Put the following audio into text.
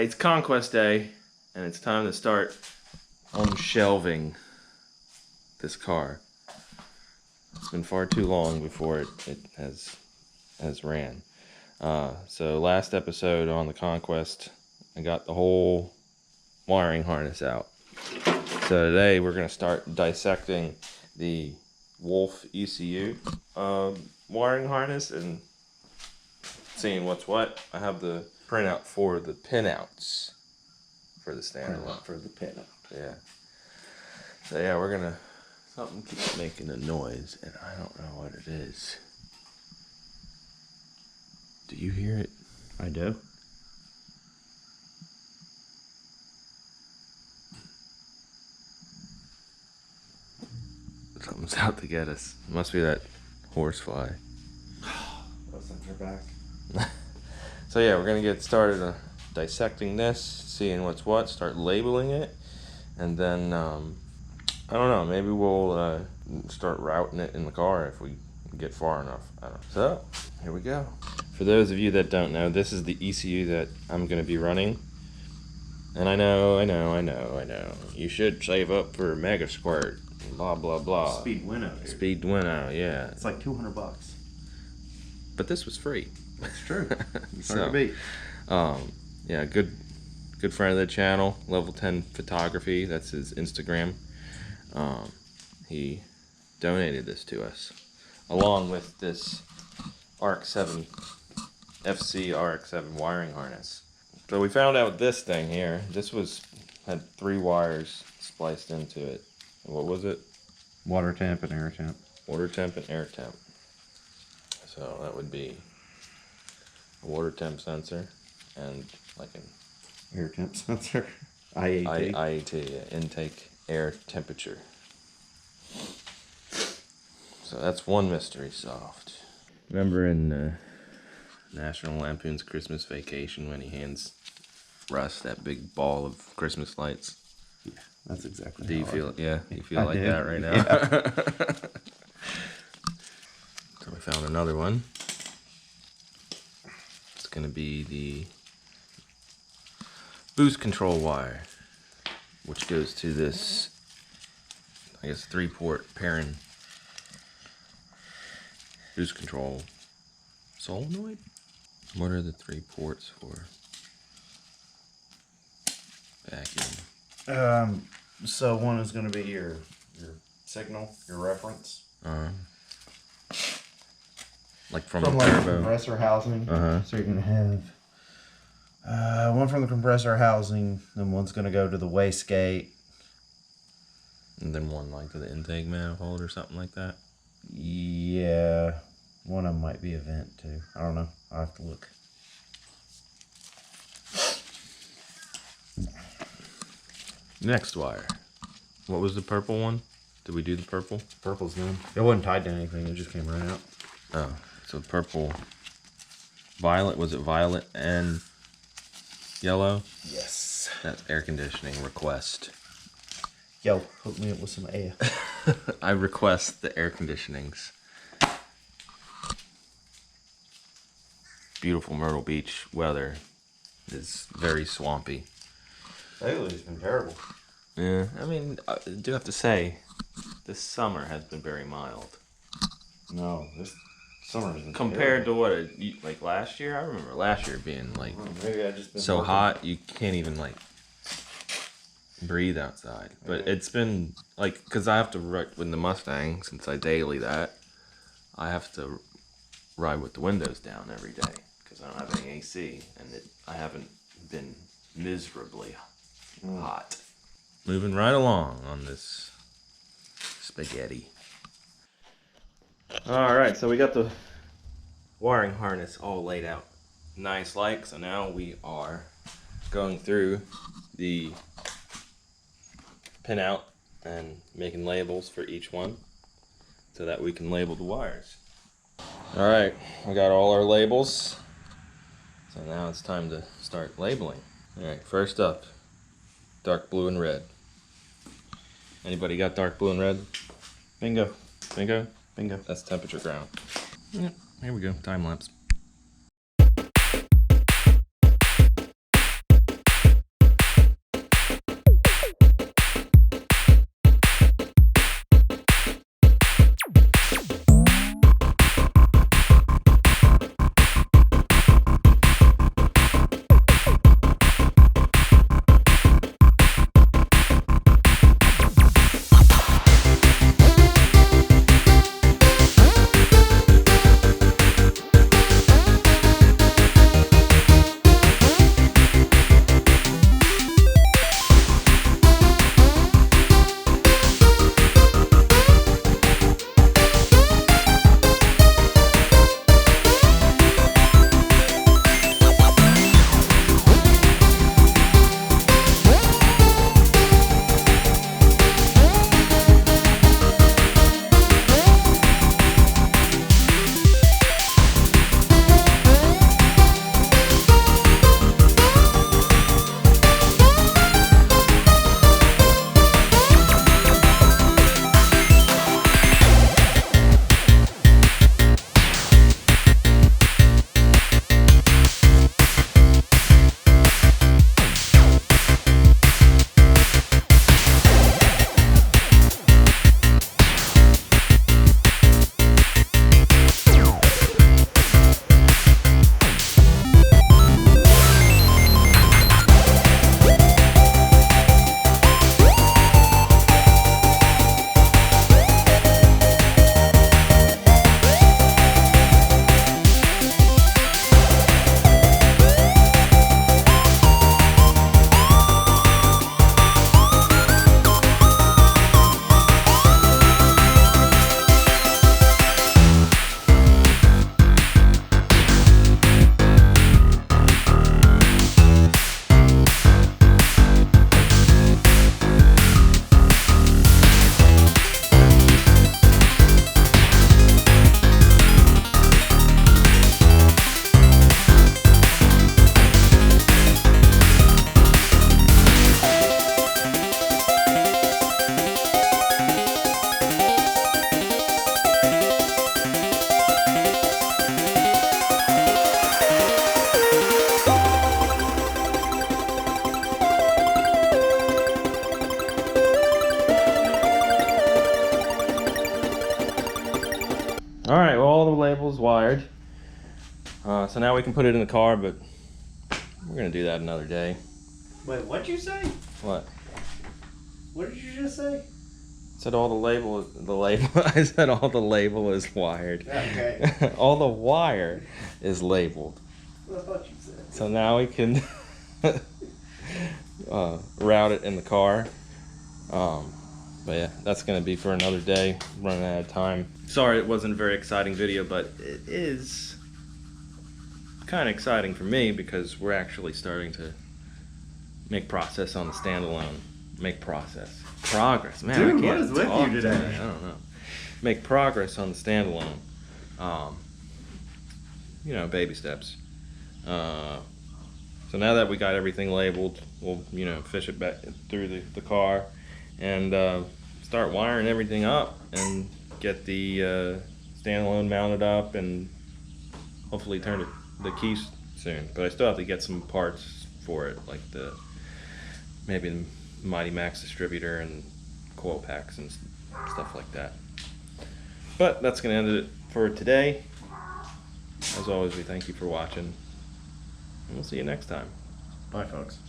Today's Conquest Day, and it's time to start unshelving this car. It's been far too long before it has ran. So last episode on the Conquest, I got the whole wiring harness out. So today we're going to start dissecting the Wolf ECU wiring harness and seeing what's what. I have the printout for the pinouts for the standalone. For the pinout. Yeah. So yeah, we're gonna. Something keeps making a noise, and I don't know what it is. Do you hear it? I do. Something's out to get us. It must be that horsefly. Listen, you're back. So yeah, we're gonna get started dissecting this, seeing what's what, start labeling it, and then I don't know, maybe we'll start routing it in the car if we get far enough. I don't know. So here we go. For those of you that don't know, this is the ECU that I'm gonna be running. And I know. You should save up for Mega Squirt. Blah blah blah. Speed winnow. Dude. Speed winnow, yeah. It's like $200. But this was free. That's true. So, to beat. Yeah, good friend of the channel, Level 10 Photography. That's his Instagram. He donated this to us, along with this RX-7 FC RX-7 wiring harness. So we found out this thing here. This had 3 wires spliced into it. What was it? Water temp and air temp. Water temp and air temp. So that would be a water temp sensor and like an Air temp sensor. IAT. IAT, yeah, intake air temperature. So that's one mystery solved. Remember in National Lampoon's Christmas Vacation when he hands Russ that big ball of Christmas lights? Yeah, that's exactly. Do you feel it? Yeah, you feel I like do. that right now? Yeah. So we found another one. It's going to be the boost control wire, which goes to this, I guess, 3-port pairing boost control solenoid. What are the 3 ports for? Vacuum. So one is going to be your signal, your reference. Like from From the like the turbo. compressor housing. Uh-huh. So you're going to have one from the compressor housing, then one's going to go to the wastegate. And then one like to the intake manifold or something like that. Yeah, one of them might be a vent too. I don't know. I'll have to look. Next wire. What was the purple one? Did we do the purple? Purple's done. It wasn't tied to anything. It just came right out. Oh, so purple. Violet, was it violet and yellow? Yes. That's air conditioning request. Yo, hook me up with some air. I request the air conditionings. Beautiful Myrtle Beach weather is very swampy. Lately, it's been terrible. Yeah, I mean, I do have to say, this summer has been very mild. No, this summer has been Compared to what, like last year? I remember last year being like maybe I just been so working. hot you can't even like breathe outside. But it's been like, because I have to ride with the Mustang, since I daily that, I have to ride with the windows down every day because I don't have any AC, and I haven't been miserably hot. Moving right along on this spaghetti. Alright, so we got the wiring harness all laid out nice like, so now we are going through the pinout and making labels for each one so that we can label the wires. Alright, we got all our labels, so now it's time to start labeling. Alright, first up, dark blue and red. Anybody got dark blue and red? Bingo. Bingo? Bingo. That's temperature ground. Yep, here we go, time lapse. All right, well, all the labels wired. So now we can put it in the car, but we're gonna do that another day. Wait, what'd you say? What? What did you just say? I said all the label. I said all the label is wired. Okay. All the wire is labeled. What I thought you said. So now we can route it in the car. But yeah, that's gonna be for another day. Running out of time. Sorry it wasn't a very exciting video, but it is kind of exciting for me because we're actually starting to make progress on the standalone. Progress, man. Dude, I can't what is with talk you today? I don't know. Make progress on the standalone. You know, baby steps. So now that we got everything labeled, we'll, you know, fish it back through the car and start wiring everything up and get the standalone mounted up and hopefully turn the keys soon. But I still have to get some parts for it, like maybe the Mighty Max distributor and coil packs and stuff like that. But that's going to end it for today. As always, we thank you for watching, and we'll see you next time. Bye, folks.